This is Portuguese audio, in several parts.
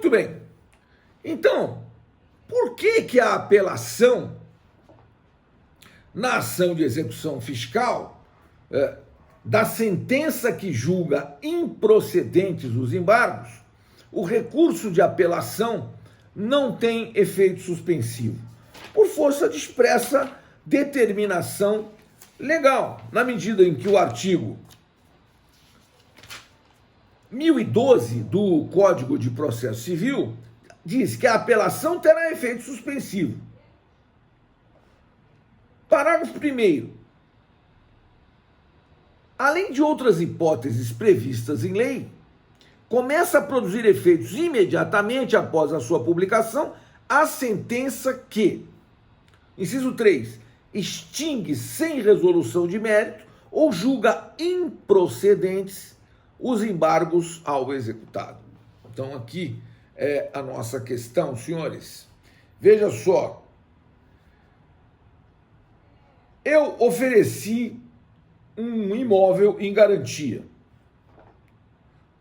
Muito bem. Então, por que a apelação na ação de execução fiscal da sentença que julga improcedentes os embargos, o recurso de apelação não tem efeito suspensivo? Por força de expressa determinação legal, na medida em que o artigo 1012 do Código de Processo Civil diz que a apelação terá efeito suspensivo. Parágrafo 1º. Além de outras hipóteses previstas em lei, começa a produzir efeitos imediatamente após a sua publicação a sentença que, inciso 3, extingue sem resolução de mérito ou julga improcedentes os embargos ao executado. Então aqui é a nossa questão, senhores. Veja só. Eu ofereci um imóvel em garantia.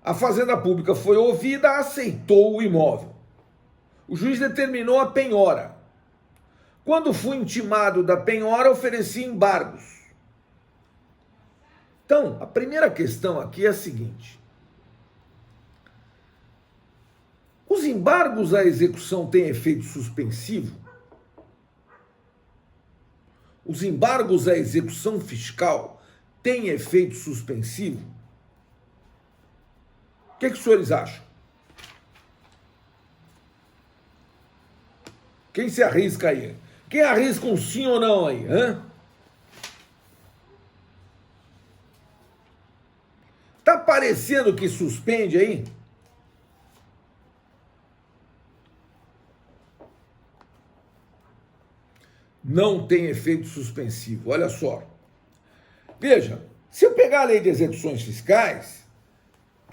A Fazenda Pública foi ouvida, aceitou o imóvel. O juiz determinou a penhora. Quando fui intimado da penhora, ofereci embargos. Então, a primeira questão aqui é a seguinte. Os embargos à execução têm efeito suspensivo? Os embargos à execução fiscal têm efeito suspensivo? O que os senhores acham? Quem se arrisca aí? Quem arrisca um sim ou não aí? Tá parecendo que suspende aí? Não tem efeito suspensivo. Olha só. Veja, se eu pegar a lei de execuções fiscais,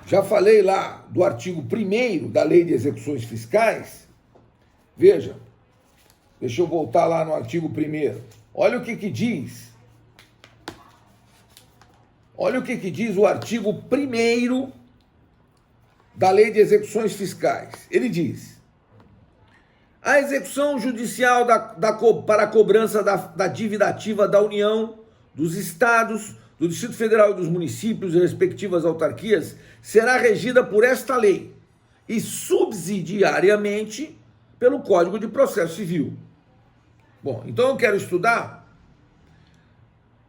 já falei lá do artigo 1º da lei de execuções fiscais, veja, deixa eu voltar lá no artigo 1º. Olha o que diz. Olha o que diz o artigo 1º da lei de execuções fiscais. Ele diz: a execução judicial para a cobrança da dívida ativa da União, dos Estados, do Distrito Federal e dos municípios e respectivas autarquias será regida por esta lei e subsidiariamente pelo Código de Processo Civil. Bom, então eu quero estudar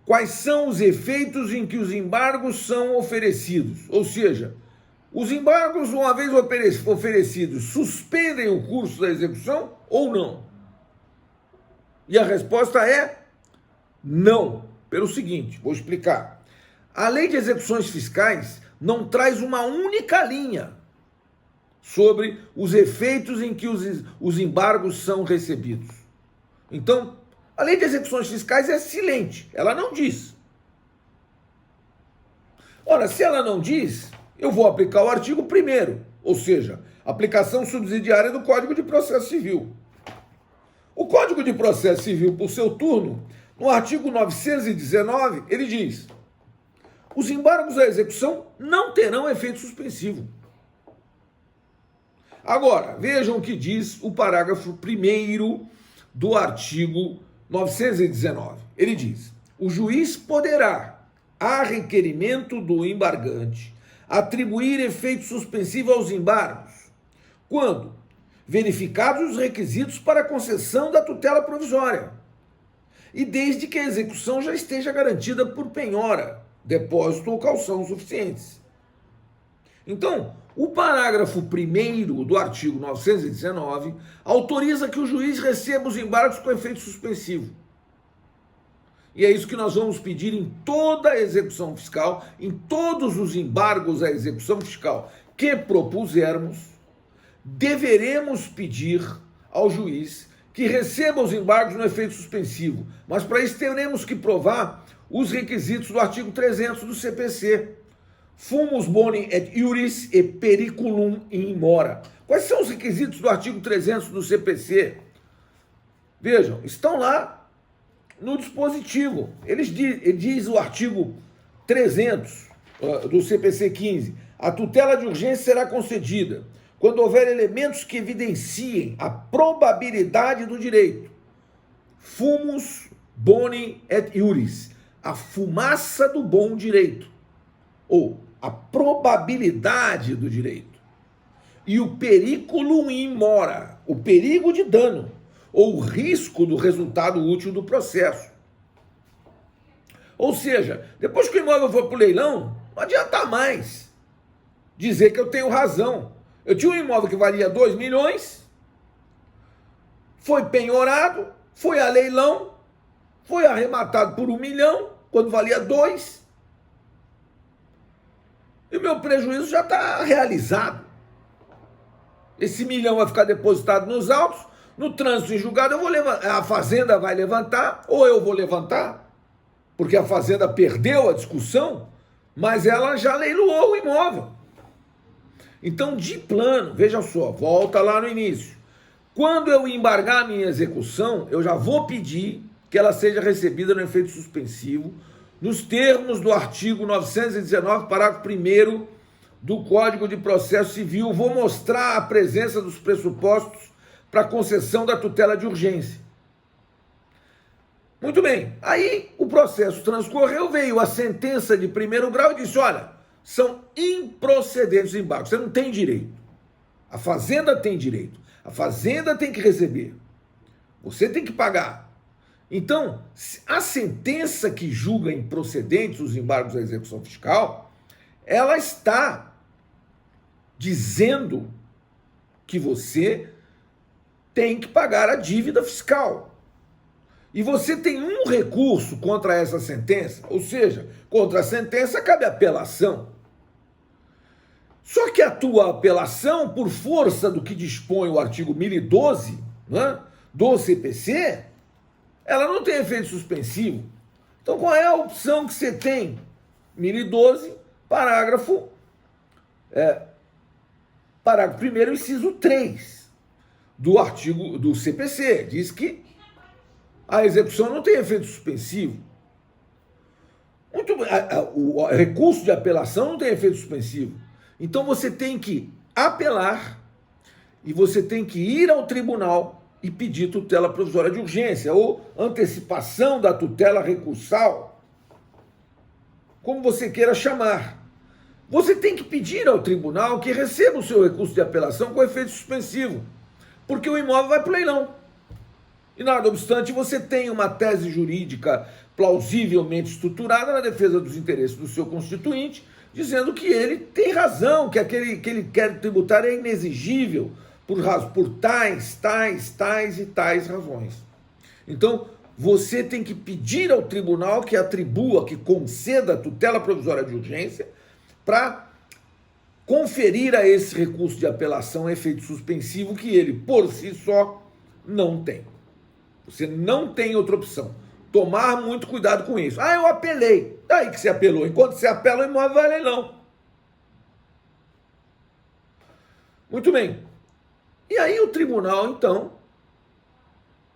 quais são os efeitos em que os embargos são oferecidos. Ou seja, os embargos, uma vez oferecidos, suspendem o curso da execução ou não? E a resposta é não. Pelo seguinte, vou explicar. A lei de execuções fiscais não traz uma única linha sobre os efeitos em que os embargos são recebidos. Então, a lei de execuções fiscais é silente, ela não diz. Ora, se ela não diz, eu vou aplicar o artigo 1º, ou seja, aplicação subsidiária do Código de Processo Civil. O Código de Processo Civil, por seu turno, no artigo 919, ele diz: os embargos à execução não terão efeito suspensivo. Agora, vejam o que diz o parágrafo 1º do artigo 919. Ele diz: o juiz poderá, a requerimento do embargante, atribuir efeito suspensivo aos embargos, quando verificados os requisitos para a concessão da tutela provisória, e desde que a execução já esteja garantida por penhora, depósito ou calção suficientes. Então, o parágrafo 1º do artigo 919 autoriza que o juiz receba os embargos com efeito suspensivo. E é isso que nós vamos pedir em toda a execução fiscal, em todos os embargos à execução fiscal que propusermos, deveremos pedir ao juiz que receba os embargos no efeito suspensivo. Mas para isso teremos que provar os requisitos do artigo 300 do CPC. Fumus boni et iuris e periculum in mora. Quais são os requisitos do artigo 300 do CPC? Vejam, estão lá no dispositivo. Ele diz o artigo 300 do CPC 15. A tutela de urgência será concedida quando houver elementos que evidenciem a probabilidade do direito. Fumus boni et iuris, a fumaça do bom direito, ou a probabilidade do direito. E o periculum in mora, o perigo de dano, ou o risco do resultado útil do processo. Ou seja, depois que o imóvel for para o leilão, não adianta mais dizer que eu tenho razão. Eu tinha um imóvel que valia 2 milhões, foi penhorado, foi a leilão, foi arrematado por 1 milhão, quando valia 2. E o meu prejuízo já está realizado. Esse 1 milhão vai ficar depositado nos autos, no trânsito em julgado a fazenda vai levantar, ou eu vou levantar, porque a fazenda perdeu a discussão, mas ela já leiloou o imóvel. Então, de plano, veja só, volta lá no início. Quando eu embargar a minha execução, eu já vou pedir que ela seja recebida no efeito suspensivo, nos termos do artigo 919, parágrafo 1º do Código de Processo Civil. Vou mostrar a presença dos pressupostos para concessão da tutela de urgência. Muito bem, aí o processo transcorreu, veio a sentença de primeiro grau e disse, olha, são improcedentes os embargos, você não tem direito. A fazenda tem direito, a fazenda tem que receber, você tem que pagar. Então, a sentença que julga improcedentes os embargos à execução fiscal, ela está dizendo que você tem que pagar a dívida fiscal. E você tem um recurso contra essa sentença, ou seja, contra a sentença cabe apelação. Só que a tua apelação, por força do que dispõe o artigo 1012, né, do CPC, ela não tem efeito suspensivo. Então qual é a opção que você tem? 1012, parágrafo 1º, inciso 3 do artigo do CPC, diz que a execução não tem efeito suspensivo. O recurso de apelação não tem efeito suspensivo. Então você tem que apelar e você tem que ir ao tribunal e pedir tutela provisória de urgência ou antecipação da tutela recursal, como você queira chamar. Você tem que pedir ao tribunal que receba o seu recurso de apelação com efeito suspensivo, porque o imóvel vai para o leilão. E nada obstante, você tem uma tese jurídica plausivelmente estruturada na defesa dos interesses do seu constituinte, dizendo que ele tem razão, que aquele que ele quer tributar é inexigível por tais e tais razões. Então, você tem que pedir ao tribunal que atribua, que conceda a tutela provisória de urgência para conferir a esse recurso de apelação efeito suspensivo que ele, por si só, não tem. Você não tem outra opção. Tomar muito cuidado com isso. Ah, eu apelei. Daí que você apelou. Enquanto você apela, o imóvel vai leilão. Muito bem. E aí o tribunal, então,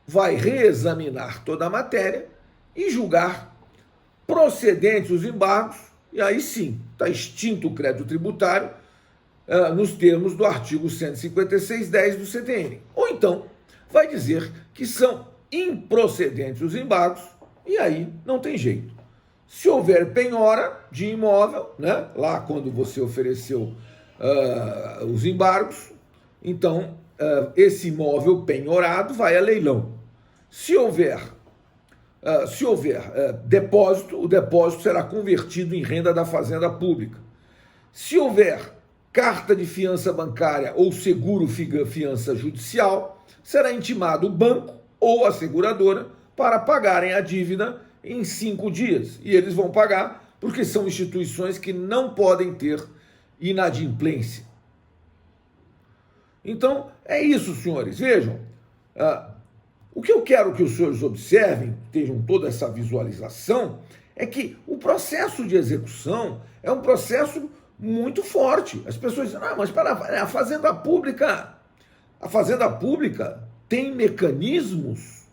vai reexaminar toda a matéria e julgar procedentes os embargos, e aí sim, está extinto o crédito tributário nos termos do artigo 156.10 do CTN. Ou então, vai dizer que são improcedentes os embargos, e aí não tem jeito. Se houver penhora de imóvel, né, lá quando você ofereceu os embargos, então esse imóvel penhorado vai a leilão. Se houver depósito, o depósito será convertido em renda da fazenda pública. Se houver carta de fiança bancária ou seguro fiança judicial, será intimado o banco ou a seguradora para pagarem a dívida em 5 dias. E eles vão pagar porque são instituições que não podem ter inadimplência. Então, é isso, senhores. Vejam, o que eu quero que os senhores observem, tenham toda essa visualização, é que o processo de execução é um processo muito forte. As pessoas dizem, mas para a Fazenda Pública tem mecanismos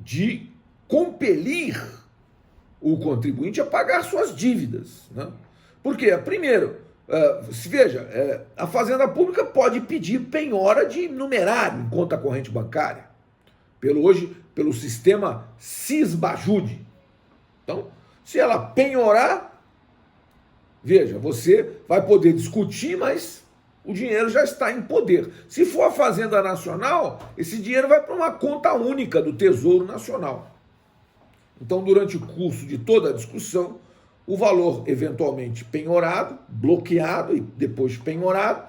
de compelir o contribuinte a pagar suas dívidas, né? Por quê? Primeiro, Se veja, a Fazenda Pública pode pedir penhora de numerário em conta corrente bancária, pelo sistema Sisbajude. Então, se ela penhorar, veja, você vai poder discutir, mas o dinheiro já está em poder. Se for a Fazenda Nacional, esse dinheiro vai para uma conta única do Tesouro Nacional. Então, durante o curso de toda a discussão, o valor eventualmente penhorado, bloqueado e depois penhorado,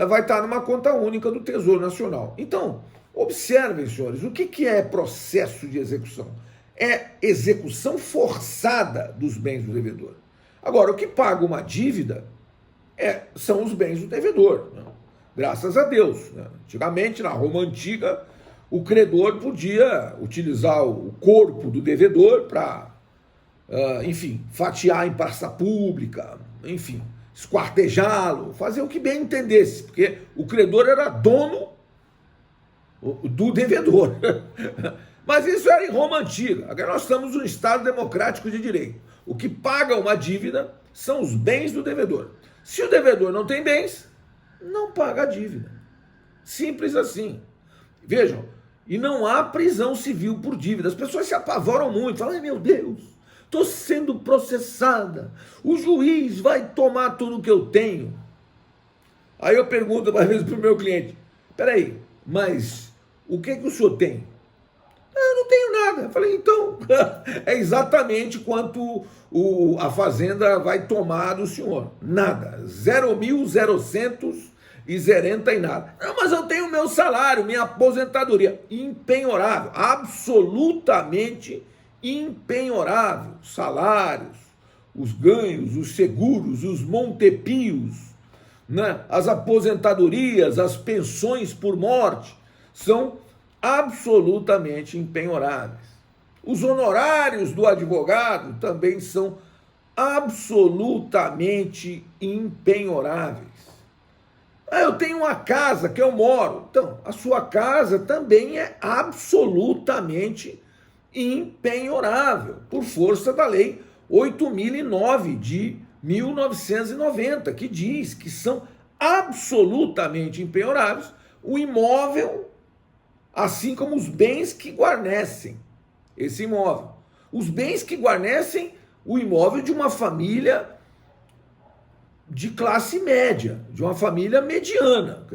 vai estar numa conta única do Tesouro Nacional. Então, observem, senhores, o que é processo de execução? É execução forçada dos bens do devedor. Agora, o que paga uma dívida são os bens do devedor, né? Graças a Deus, né? Antigamente, na Roma Antiga, o credor podia utilizar o corpo do devedor para, enfim, fatiar em praça pública, enfim, esquartejá-lo, fazer o que bem entendesse, porque o credor era dono do devedor. Mas isso era em Roma Antiga. Agora nós estamos num Estado democrático de direito. O que paga uma dívida são os bens do devedor. Se o devedor não tem bens, não paga a dívida. Simples assim. Vejam, e não há prisão civil por dívida. As pessoas se apavoram muito, falam, ai meu Deus, estou sendo processada, o juiz vai tomar tudo que eu tenho. Aí eu pergunto às vezes para o meu cliente, peraí, mas o que o senhor tem? Eu não tenho nada. Eu falei, então, é exatamente quanto a Fazenda vai tomar do senhor. Nada. 0.000 e zerenta e nada. Não, mas eu tenho meu salário, minha aposentadoria. Impenhorável. Absolutamente impenhorável. Salários, os ganhos, os seguros, os montepios, né? As aposentadorias, as pensões por morte são absolutamente impenhoráveis. Os honorários do advogado também são absolutamente impenhoráveis. Eu tenho uma casa que eu moro. Então, a sua casa também é absolutamente impenhorável, por força da Lei 8.009 de 1990, que diz que são absolutamente impenhoráveis o imóvel, assim como os bens que guarnecem esse imóvel. Os bens que guarnecem o imóvel de uma família de classe média, de uma família mediana.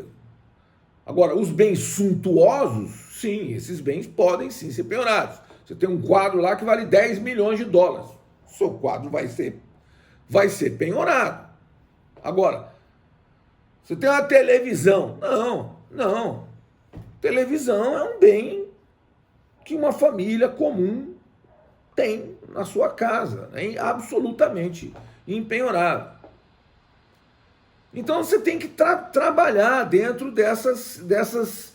Agora, os bens suntuosos, sim, esses bens podem sim ser penhorados. Você tem um quadro lá que vale 10 milhões de dólares. O seu quadro vai ser penhorado. Agora, você tem uma televisão. Não. Televisão é um bem que uma família comum tem na sua casa. É absolutamente impenhorável. Então você tem que trabalhar dentro dessas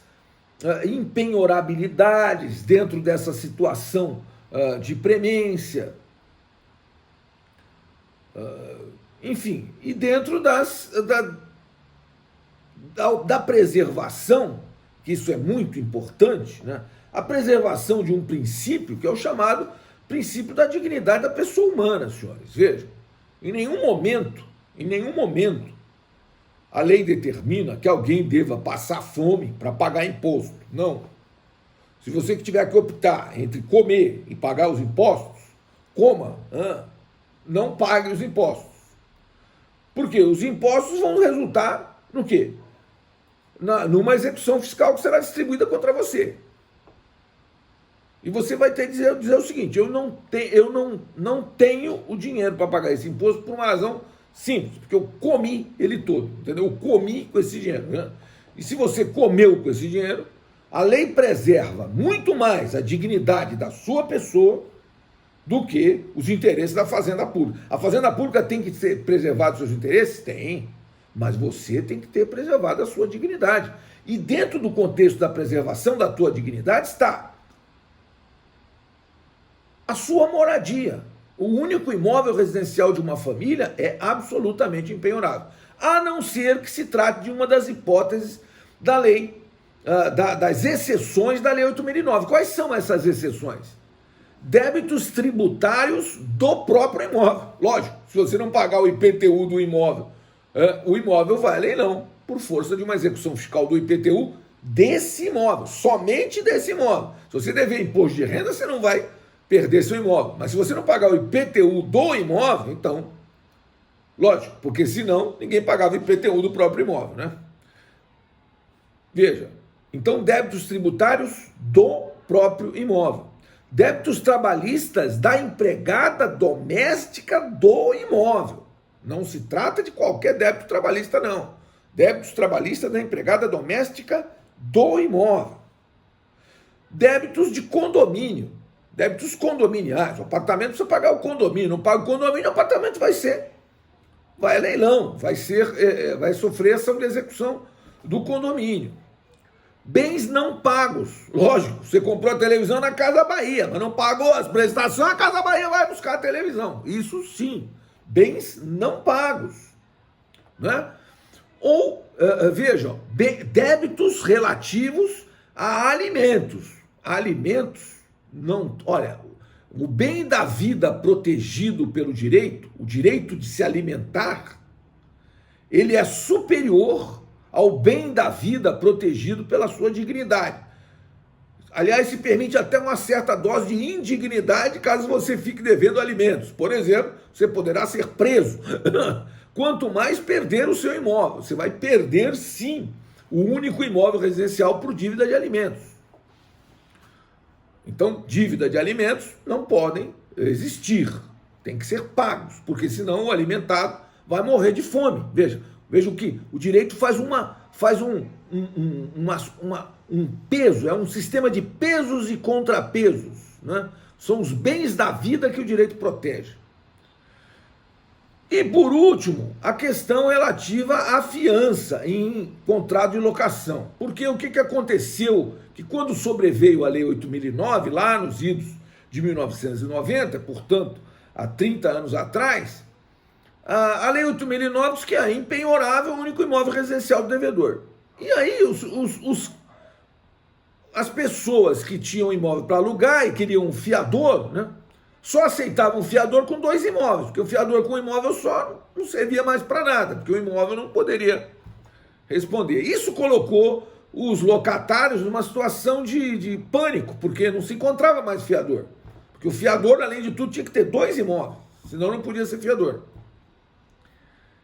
impenhorabilidades, dentro dessa situação de premência, enfim, e dentro da preservação, que isso é muito importante, né? A preservação de um princípio que é o chamado princípio da dignidade da pessoa humana, senhores. Vejam, em nenhum momento, a lei determina que alguém deva passar fome para pagar imposto. Não. Se você que tiver que optar entre comer e pagar os impostos, coma, não pague os impostos. Porque os impostos vão resultar no quê? Numa execução fiscal que será distribuída contra você. E você vai ter que dizer o seguinte, eu não tenho o dinheiro para pagar esse imposto por uma razão simples, porque eu comi ele todo, entendeu? Eu comi com esse dinheiro, né? E se você comeu com esse dinheiro, a lei preserva muito mais a dignidade da sua pessoa do que os interesses da Fazenda Pública. A Fazenda Pública tem que ser preservada os seus interesses? Tem, mas você tem que ter preservado a sua dignidade. E dentro do contexto da preservação da tua dignidade está a sua moradia. O único imóvel residencial de uma família é absolutamente impenhorável, a não ser que se trate de uma das hipóteses da lei, das exceções da lei 8.009. Quais são essas exceções? Débitos tributários do próprio imóvel. Lógico, se você não pagar o IPTU do imóvel o imóvel vai a leilão por força de uma execução fiscal do IPTU desse imóvel, somente desse imóvel. Se você dever imposto de renda, você não vai perder seu imóvel. Mas se você não pagar o IPTU do imóvel, então, lógico, porque senão ninguém pagava o IPTU do próprio imóvel, né? Veja, então débitos tributários do próprio imóvel. Débitos trabalhistas da empregada doméstica do imóvel. Não se trata de qualquer débito trabalhista, não. Débitos trabalhistas da empregada doméstica do imóvel. Débitos de condomínio. Débitos condominiais. O apartamento precisa pagar o condomínio. Não paga o condomínio, o apartamento vai a leilão, vai sofrer ação de execução do condomínio. Bens não pagos. Lógico, você comprou a televisão na Casa Bahia, mas não pagou as prestações, a Casa Bahia vai buscar a televisão. Isso sim, bens não pagos. Né? Ou, vejam, débitos relativos a alimentos. Alimentos, não. Olha, o bem da vida protegido pelo direito, o direito de se alimentar, ele é superior ao bem da vida protegido pela sua dignidade. Aliás, se permite até uma certa dose de indignidade caso você fique devendo alimentos. Por exemplo, você poderá ser preso. Quanto mais perder o seu imóvel. Você vai perder, sim, o único imóvel residencial por dívida de alimentos. Então, dívida de alimentos não podem existir. Tem que ser pagos, porque senão o alimentado vai morrer de fome. Veja o que o direito faz um peso, é um sistema de pesos e contrapesos, né? São os bens da vida que o direito protege. E por último, a questão relativa à fiança em contrato de locação. Porque o que aconteceu? Que quando sobreveio a Lei 8.009, lá nos idos de 1990, portanto, há 30 anos atrás, a Lei 8.009 diz que é impenhorável o único imóvel residencial do devedor. E aí as pessoas que tinham imóvel para alugar e queriam um fiador, né, só aceitavam um fiador com 2 imóveis, porque o fiador com um imóvel só não servia mais para nada, porque o imóvel não poderia responder. Isso colocou os locatários numa situação de pânico, porque não se encontrava mais fiador. Porque o fiador, além de tudo, tinha que ter 2 imóveis, senão não podia ser fiador.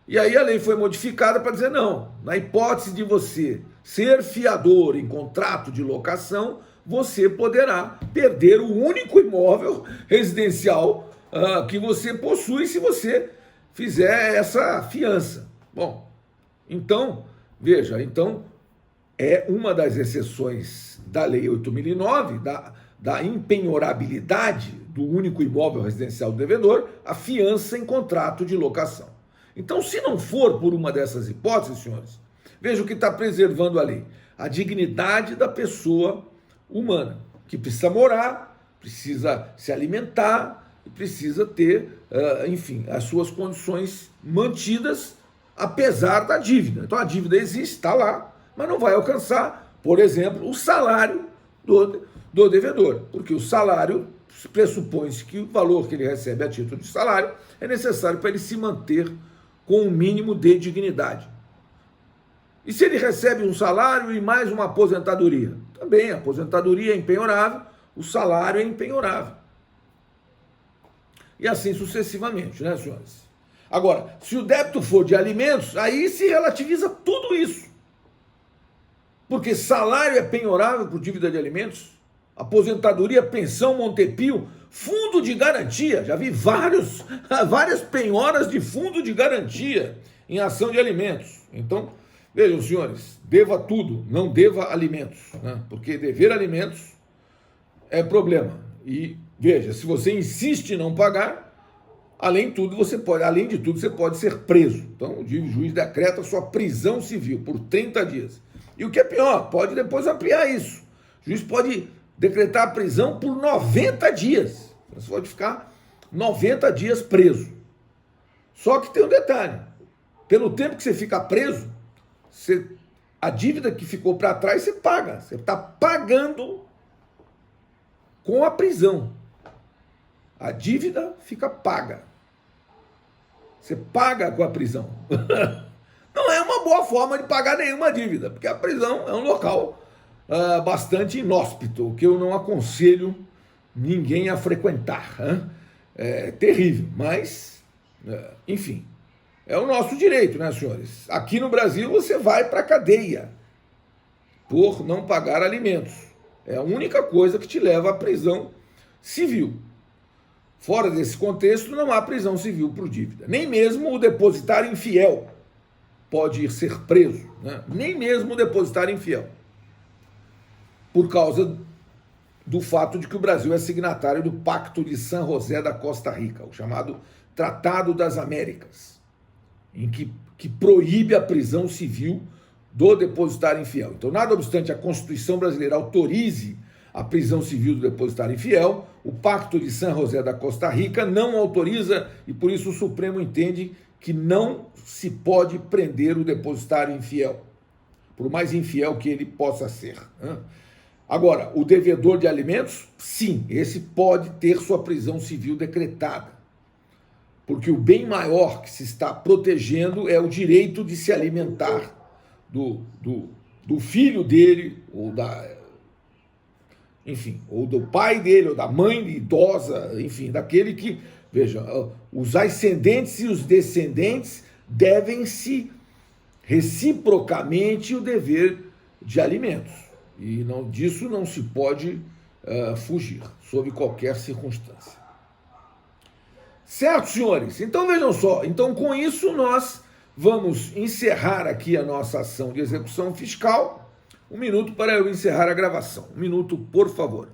E aí a lei foi modificada para dizer não, na hipótese de você ser fiador em contrato de locação, você poderá perder o único imóvel residencial que você possui se você fizer essa fiança. Bom, então, veja, é uma das exceções da Lei 8.009, da impenhorabilidade do único imóvel residencial do devedor, a fiança em contrato de locação. Então, se não for por uma dessas hipóteses, senhores, veja o que está preservando a lei. A dignidade da pessoa humana, que precisa morar, precisa se alimentar e precisa ter, enfim, as suas condições mantidas, apesar da dívida. Então, a dívida existe, está lá, mas não vai alcançar, por exemplo, o salário do devedor, porque o salário pressupõe-se que o valor que ele recebe a título de salário é necessário para ele se manter com um mínimo de dignidade. E se ele recebe um salário e mais uma aposentadoria? Também, a aposentadoria é impenhorável, o salário é impenhorável. E assim sucessivamente, né, senhores? Agora, se o débito for de alimentos, aí se relativiza tudo isso. Porque salário é penhorável por dívida de alimentos, aposentadoria, pensão, Montepio, fundo de garantia. Já vi várias penhoras de fundo de garantia em ação de alimentos. Então, vejam, senhores, deva tudo, não deva alimentos, né? Porque dever alimentos é problema. E veja, se você insiste em não pagar, além de tudo, você pode ser preso. Então, o juiz decreta sua prisão civil por 30 dias. E o que é pior, pode depois ampliar isso. O juiz pode decretar a prisão por 90 dias. Você pode ficar 90 dias preso. Só que tem um detalhe. Pelo tempo que você fica preso, a dívida que ficou para trás você paga. Você está pagando com a prisão. A dívida fica paga. Você paga com a prisão. não é uma boa forma de pagar nenhuma dívida, porque a prisão é um local bastante inóspito, que eu não aconselho ninguém a frequentar. É terrível, mas, enfim, é o nosso direito, né, senhores? Aqui no Brasil você vai para a cadeia por não pagar alimentos. É a única coisa que te leva à prisão civil. Fora desse contexto, não há prisão civil por dívida. Nem mesmo o depositário infiel pode ser preso, né? Nem mesmo o depositário infiel. Por causa do fato de que o Brasil é signatário do Pacto de San José da Costa Rica, o chamado Tratado das Américas, em que proíbe a prisão civil do depositário infiel. Então, nada obstante a Constituição brasileira autorize a prisão civil do depositário infiel, o Pacto de San José da Costa Rica não autoriza e por isso o Supremo entende que não se pode prender o depositário infiel, por mais infiel que ele possa ser. Agora, o devedor de alimentos, sim, esse pode ter sua prisão civil decretada, porque o bem maior que se está protegendo é o direito de se alimentar do filho dele, ou ou do pai dele, ou da mãe idosa, enfim, daquele que, veja, os ascendentes e os descendentes devem-se reciprocamente o dever de alimentos. E disso não se pode fugir, sob qualquer circunstância. Certo, senhores? Então vejam só, então com isso nós vamos encerrar aqui a nossa ação de execução fiscal. 1 minuto para eu encerrar a gravação. 1 minuto, por favor.